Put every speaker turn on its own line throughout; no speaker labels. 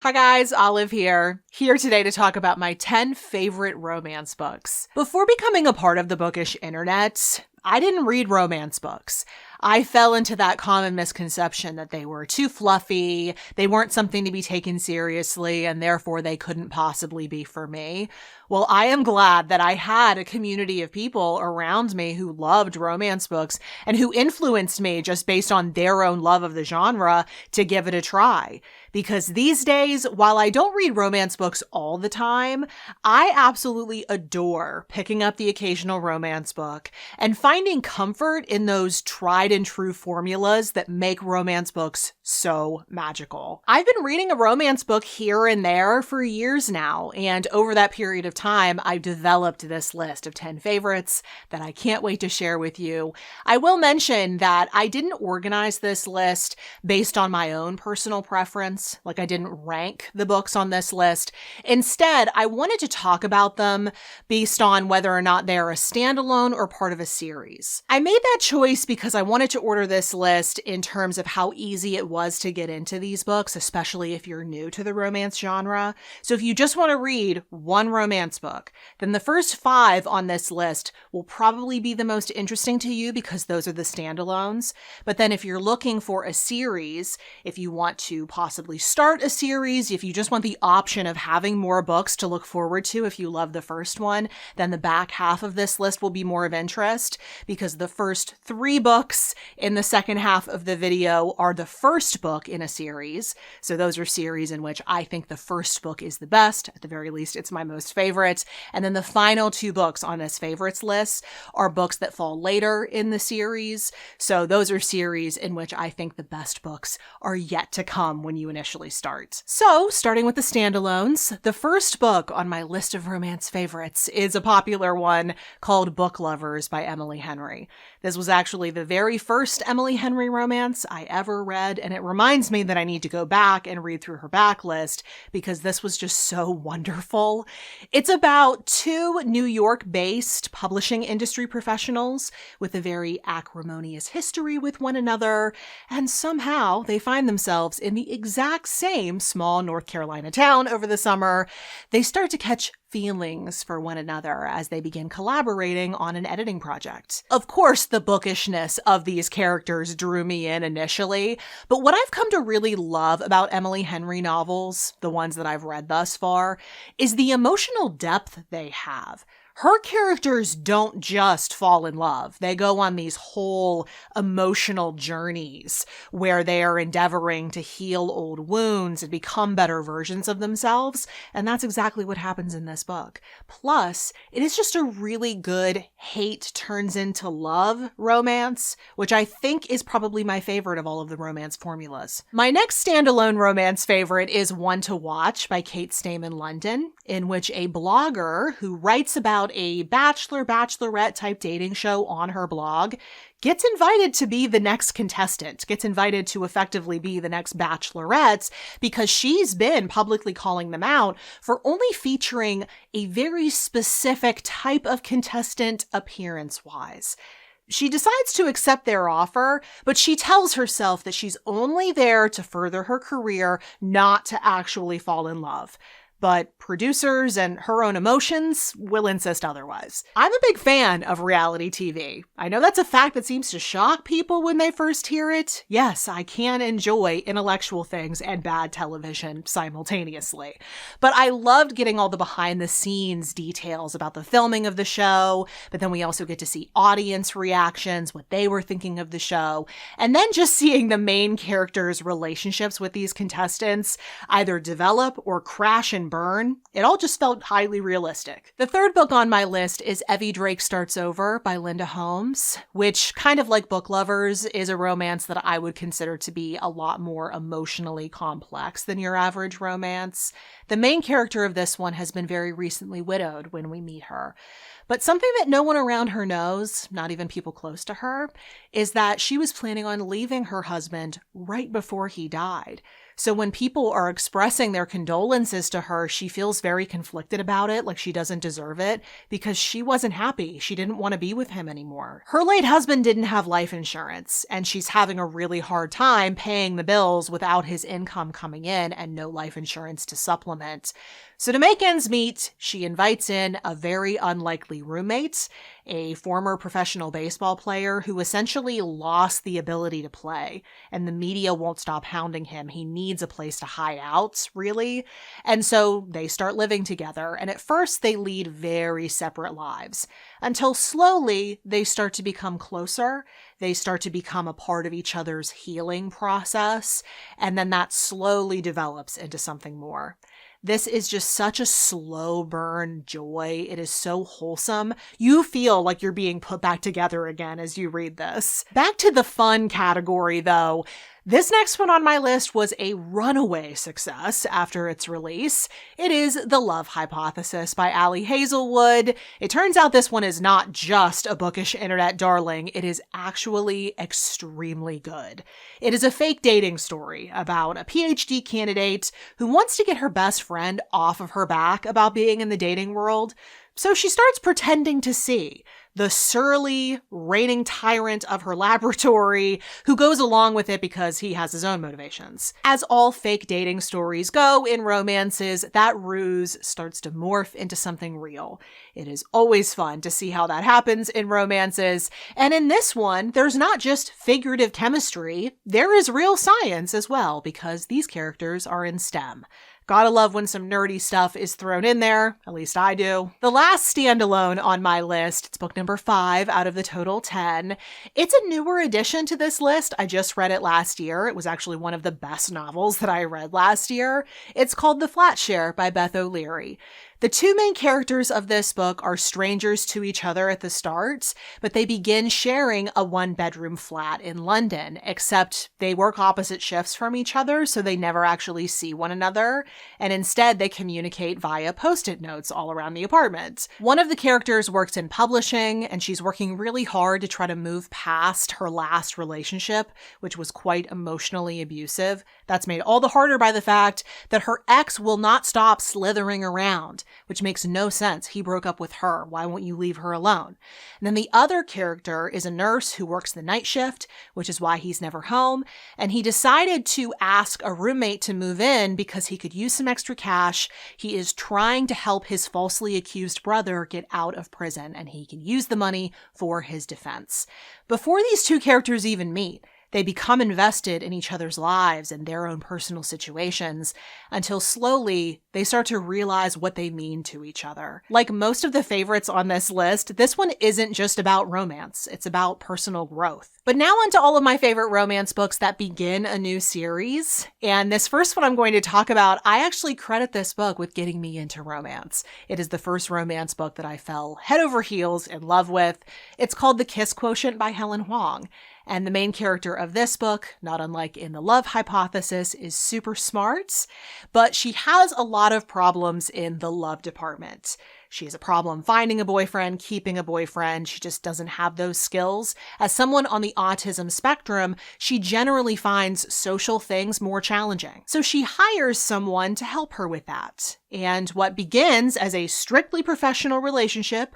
Hi guys, Olive here today to talk about my 10 favorite romance books. Before becoming a part of the bookish internet, I didn't read romance books. I fell into that common misconception that they were too fluffy, they weren't something to be taken seriously, and therefore they couldn't possibly be for me. Well, I am glad that I had a community of people around me who loved romance books and who influenced me just based on their own love of the genre to give it a try. Because these days, while I don't read romance books all the time, I absolutely adore picking up the occasional romance book and finding comfort in those tried and true formulas that make romance books so magical. I've been reading a romance book here and there for years now, and over that period of time, I've developed this list of 10 favorites that I can't wait to share with you. I will mention that I didn't organize this list based on my own personal preference. Like, I didn't rank the books on this list. Instead, I wanted to talk about them based on whether or not they are a standalone or part of a series. I made that choice because I wanted to order this list in terms of how easy it was to get into these books, especially if you're new to the romance genre. So if you just want to read one romance book, then the first 5 on this list will probably be the most interesting to you because those are the standalones. But then if you're looking for a series, if you want to possibly start a series, if you just want the option of having more books to look forward to if you love the first one, then the back half of this list will be more of interest because the first 3 books in the second half of the video are the first book in a series. So those are series in which I think the first book is the best. At the very least, it's my most favorite. And then the final 2 books on this favorites list are books that fall later in the series. So those are series in which I think the best books are yet to come when you initially start. So, starting with the standalones, the first book on my list of romance favorites is a popular one called Book Lovers by Emily Henry. This was actually the very first Emily Henry romance I ever read, and it reminds me that I need to go back and read through her backlist because this was just so wonderful. It's about 2 New York-based publishing industry professionals with a very acrimonious history with one another, and somehow they find themselves in the exact same small North Carolina town over the summer. They start to catch feelings for one another as they begin collaborating on an editing project. Of course, the bookishness of these characters drew me in initially, but what I've come to really love about Emily Henry novels, the ones that I've read thus far, is the emotional depth they have. Her characters don't just fall in love. They go on these whole emotional journeys where they are endeavoring to heal old wounds and become better versions of themselves. And that's exactly what happens in this book. Plus, it is just a really good hate turns into love romance, which I think is probably my favorite of all of the romance formulas. My next standalone romance favorite is One to Watch by Kate Stayman London, in which a blogger who writes about a bachelorette type dating show on her blog gets invited to be the next contestant, gets invited to effectively be the next bachelorette because she's been publicly calling them out for only featuring a very specific type of contestant appearance-wise. She decides to accept their offer, but she tells herself that she's only there to further her career, not to actually fall in love. But producers and her own emotions will insist otherwise. I'm a big fan of reality TV. I know that's a fact that seems to shock people when they first hear it. Yes, I can enjoy intellectual things and bad television simultaneously. But I loved getting all the behind the scenes details about the filming of the show, but then we also get to see audience reactions, what they were thinking of the show, and then just seeing the main characters' relationships with these contestants either develop or crash and burn. It all just felt highly realistic. The third book on my list is Evie Drake Starts Over by Linda Holmes, which, kind of like Book Lovers, is a romance that I would consider to be a lot more emotionally complex than your average romance. The main character of this one has been very recently widowed when we meet her. But something that no one around her knows, not even people close to her, is that she was planning on leaving her husband right before he died. So when people are expressing their condolences to her, she feels very conflicted about it, like she doesn't deserve it, because she wasn't happy. She didn't want to be with him anymore. Her late husband didn't have life insurance, and she's having a really hard time paying the bills without his income coming in and no life insurance to supplement. So to make ends meet, she invites in a very unlikely roommate, a former professional baseball player who essentially lost the ability to play, and the media won't stop hounding him. He needs a place to hide out, really. And so they start living together, and at first they lead very separate lives, until slowly they start to become closer. They start to become a part of each other's healing process, and then that slowly develops into something more. This is just such a slow burn joy. It is so wholesome. You feel like you're being put back together again as you read this. Back to the fun category, though. This next one on my list was a runaway success after its release. It is The Love Hypothesis by Ali Hazelwood. It turns out this one is not just a bookish internet darling, it is actually extremely good. It is a fake dating story about a PhD candidate who wants to get her best friend off of her back about being in the dating world. So she starts pretending to see the surly, reigning tyrant of her laboratory who goes along with it because he has his own motivations. As all fake dating stories go in romances, that ruse starts to morph into something real. It is always fun to see how that happens in romances. And in this one, there's not just figurative chemistry, there is real science as well, because these characters are in STEM. Gotta love when some nerdy stuff is thrown in there, at least I do. The last standalone on my list, it's book number 5 out of the total 10. It's a newer addition to this list. I just read it last year. It was actually one of the best novels that I read last year. It's called The Flat Share by Beth O'Leary. The two main characters of this book are strangers to each other at the start, but they begin sharing a one-bedroom flat in London, except they work opposite shifts from each other, so they never actually see one another, and instead they communicate via post-it notes all around the apartment. One of the characters works in publishing, and she's working really hard to try to move past her last relationship, which was quite emotionally abusive. That's made all the harder by the fact that her ex will not stop slithering around, which makes no sense. He broke up with her. Why won't you leave her alone? And then the other character is a nurse who works the night shift, which is why he's never home. And he decided to ask a roommate to move in because he could use some extra cash. He is trying to help his falsely accused brother get out of prison, and he can use the money for his defense. Before these two characters even meet, they become invested in each other's lives and their own personal situations until slowly they start to realize what they mean to each other. Like most of the favorites on this list, this one isn't just about romance, it's about personal growth. But now onto all of my favorite romance books that begin a new series. And this first one I'm going to talk about, I actually credit this book with getting me into romance. It is the first romance book that I fell head over heels in love with. It's called The Kiss Quotient by Helen Hoang. And the main character of this book, not unlike in The Love Hypothesis, is super smart, but she has a lot of problems in the love department. She has a problem finding a boyfriend, keeping a boyfriend. She just doesn't have those skills. As someone on the autism spectrum, she generally finds social things more challenging. So she hires someone to help her with that. And what begins as a strictly professional relationship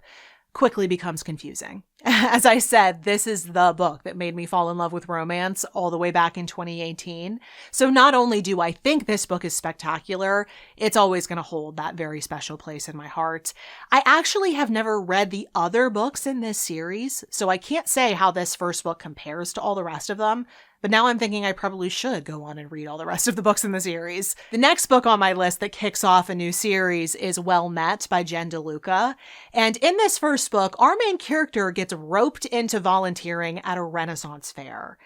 quickly becomes confusing. As I said, this is the book that made me fall in love with romance all the way back in 2018. So not only do I think this book is spectacular, it's always going to hold that very special place in my heart. I actually have never read the other books in this series, so I can't say how this first book compares to all the rest of them. But now I'm thinking I probably should go on and read all the rest of the books in the series. The next book on my list that kicks off a new series is Well Met by Jen DeLuca. And in this first book, our main character gets roped into volunteering at a Renaissance fair.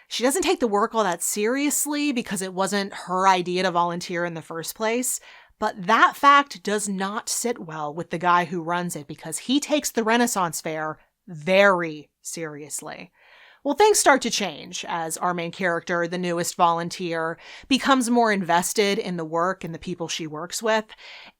She doesn't take the work all that seriously because it wasn't her idea to volunteer in the first place. But that fact does not sit well with the guy who runs it because he takes the Renaissance fair very seriously. Well, things start to change as our main character, the newest volunteer, becomes more invested in the work and the people she works with,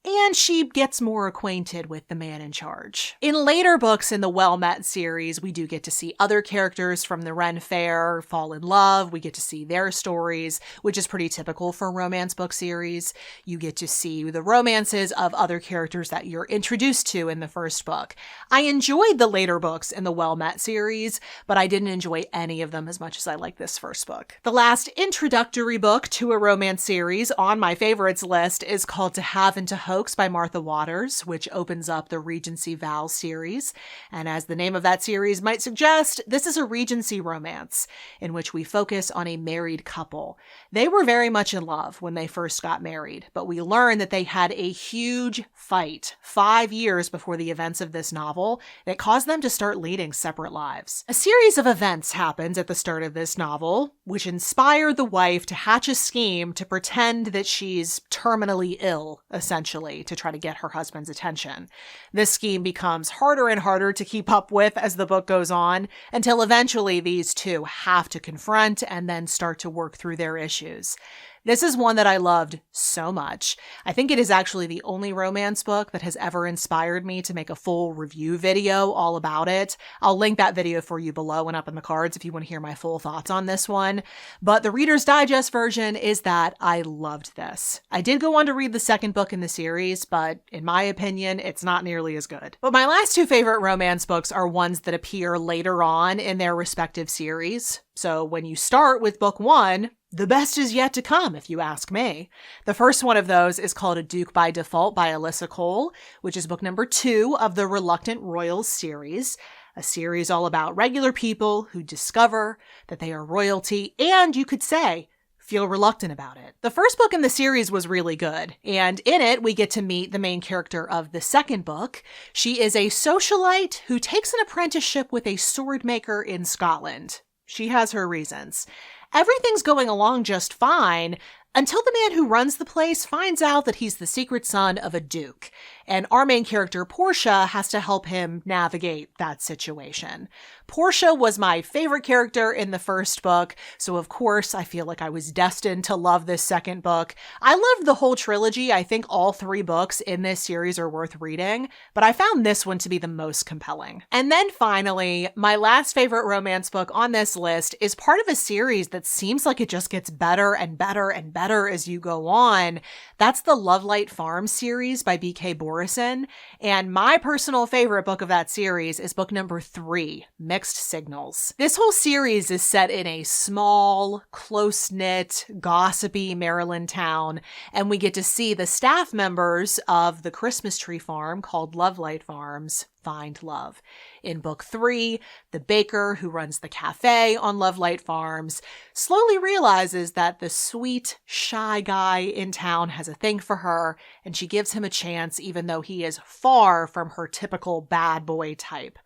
and she gets more acquainted with the man in charge. In later books in the Well Met series, we do get to see other characters from the Ren Fair fall in love. We get to see their stories, which is pretty typical for a romance book series. You get to see the romances of other characters that you're introduced to in the first book. I enjoyed the later books in the Well Met series, but I didn't enjoy any of them as much as I like this first book. The last introductory book to a romance series on my favorites list is called To Have and to Hoax by Martha Waters, which opens up the Regency Vows series. And as the name of that series might suggest, this is a Regency romance in which we focus on a married couple. They were very much in love when they first got married, but we learn that they had a huge fight 5 years before the events of this novel that caused them to start leading separate lives. A series of events happens at the start of this novel, which inspire the wife to hatch a scheme to pretend that she's terminally ill, essentially, to try to get her husband's attention. This scheme becomes harder and harder to keep up with as the book goes on, until eventually these two have to confront and then start to work through their issues. This is one that I loved so much. I think it is actually the only romance book that has ever inspired me to make a full review video all about it. I'll link that video for you below and up in the cards if you want to hear my full thoughts on this one. But the Reader's Digest version is that I loved this. I did go on to read the second book in the series, but in my opinion, it's not nearly as good. But my last two favorite romance books are ones that appear later on in their respective series. So when you start with book 1, the best is yet to come, if you ask me. The first one of those is called A Duke by Default by Alyssa Cole, which is book number 2 of the Reluctant Royals series, a series all about regular people who discover that they are royalty and, you could say, feel reluctant about it. The first book in the series was really good, and in it we get to meet the main character of the second book. She is a socialite who takes an apprenticeship with a sword maker in Scotland. She has her reasons. Everything's going along just fine until the man who runs the place finds out that he's the secret son of a duke, and our main character, Portia, has to help him navigate that situation. Portia was my favorite character in the first book, so of course I feel like I was destined to love this second book. I loved the whole trilogy. I think all 3 books in this series are worth reading, but I found this one to be the most compelling. And then finally, my last favorite romance book on this list is part of a series that seems like it just gets better and better and better as you go on. That's the Lovelight Farm series by B.K. Borison, and my personal favorite book of that series is book number 3, Mixed Signals. This whole series is set in a small, close-knit, gossipy Maryland town, and we get to see the staff members of the Christmas tree farm called Lovelight Farms find love. In book 3, the baker who runs the cafe on Lovelight Farms slowly realizes that the sweet, shy guy in town has a thing for her, and she gives him a chance even though he is far from her typical bad boy type.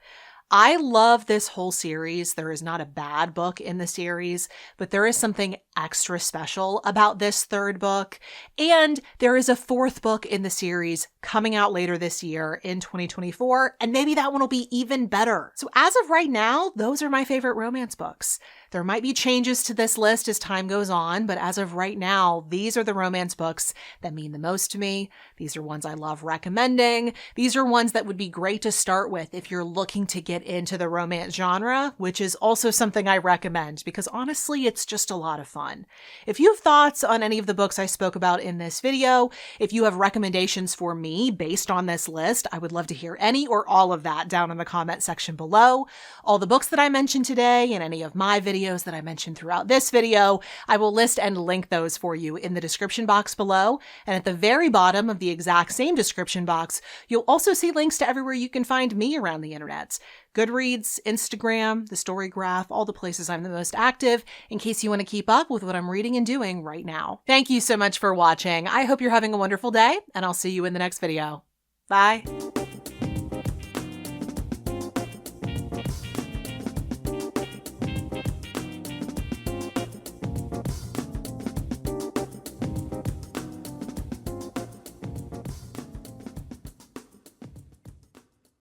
I love this whole series. There is not a bad book in the series, but there is something extra special about this third book. And there is a 4th book in the series coming out later this year in 2024, and maybe that one will be even better. So as of right now, those are my favorite romance books. There might be changes to this list as time goes on, but as of right now, these are the romance books that mean the most to me. These are ones I love recommending. These are ones that would be great to start with if you're looking to get into the romance genre, which is also something I recommend because honestly, it's just a lot of fun. If you have thoughts on any of the books I spoke about in this video, if you have recommendations for me based on this list, I would love to hear any or all of that down in the comment section below. All the books that I mentioned today and any of my videos that I mentioned throughout this video, I will list and link those for you in the description box below. And at the very bottom of the exact same description box, you'll also see links to everywhere you can find me around the internet. Goodreads, Instagram, the Story Graph, all the places I'm the most active in case you want to keep up with what I'm reading and doing right now. Thank you so much for watching. I hope you're having a wonderful day, and I'll see you in the next video. Bye.